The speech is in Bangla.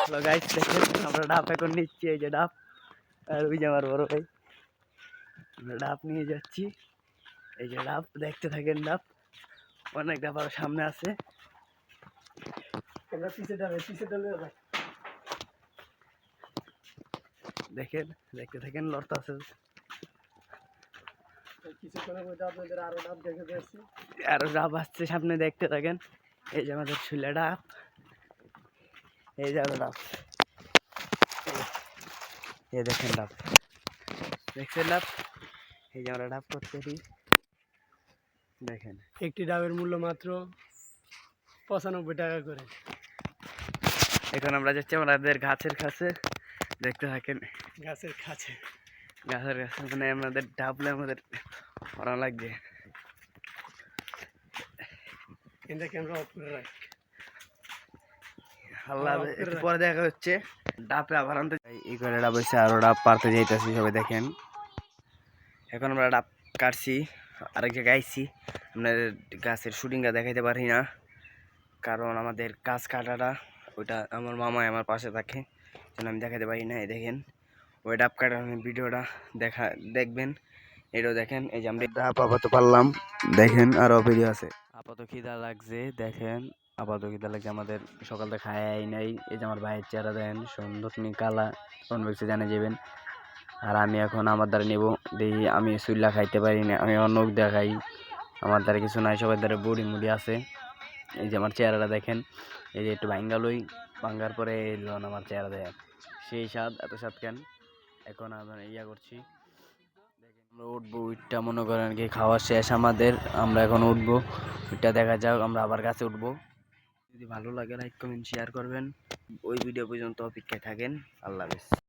হ্যালো গাইস, দেখেন আমরা ডাব এখন নিচ্ছি। এই যে ডাব, আর ওই যে আমার বড় ভাই, আমরা ডাব নিয়ে যাচ্ছি। এই যে ডাব, দেখতে থাকেন। ডাব অনেক ডাব আরো সামনে আছে। দেখেন, দেখতে থাকেন, লড়তে আছে। আরো ডাব আসছে সামনে, দেখতে থাকেন। এই যে আমাদের শুলে ডাব, এই যে আরো ডাব, এই দেখেন ডাব, দেখছেন ডাব? এই যে আমরা ডাব করতেছি, দেখেন। একটি ডাবের মূল্য মাত্র 95 টাকা করে। এখন আমরা যাচ্ছি আমাদের গাছের কাছে, দেখতে থাকেন। গাছের কাছে, গাছের কাছে মানে আমাদের ডাবলে আমাদের ভালো লাগবে। কিন্তু ক্যামেরা অফ করে রাখ। আল্লাহ, একটু পরে দেখা হচ্ছে। ডাবে আবার আনতে এই করে ডাব হচ্ছে, আরো ডাব পারতে যাইতেছি। সবাই দেখেন, এখন আমরা ডাব কাটছি, আরেক জায়গায় আইছি। আপনাদের গাছের শুটিংটা দেখাইতে পারি না, কারণ আমাদের গাছ কাটাটা ওইটা আমার মামাই আমার পাশে থাকে, যেন আমি দেখাতে পারি না। এই দেখেন, ওই ডাব কাটার ভিডিওটা দেখবেন, এটাও দেখেন। এই যে আমরা ডাব আপাতত পারলাম, দেখেন আরও ভিডিও আছে। আপাতত খিদা লাগছে, দেখেন আপাতত খিদা লাগছে। আমাদের সকাল থেকে খাই নাই। এই যে আমার ভাইয়ের চেহারা দেখেন, সুন্দর নি কালা, কোন ব্যক্তি জানে যাবেন। আর আমি এখন আমার দ্বারা নেবো, দেখি আমি চুল্লা খাইতে পারি না, আমি অন্য দেখাই। আমার দ্বারা কিছু নাই, সবার দ্বারা বুড়ি মুড়ি আছে। এই যে আমার চেহারাটা দেখেন, এই যে একটু ভাঙ্গালই, ভাঙ্গার পরে এলো আমার চেহারা দেখেন, সেই স্বাদ, এত স্বাদ কেন। এখন আমরা ইয়া করছি, দেখেন আমরা উঠবো। উইটটা মনে করেন কি খাওয়া শেষ আমাদের, আমরা এখন উঠবো। উইটটা দেখা যাক, আমরা আবার গাছে উঠবো। যদি ভালো লাগে লাইক কমেন্ট শেয়ার করবেন। ওই ভিডিও পর্যন্ত অপেক্ষায় থাকেন। আল্লাহ হাফেজ।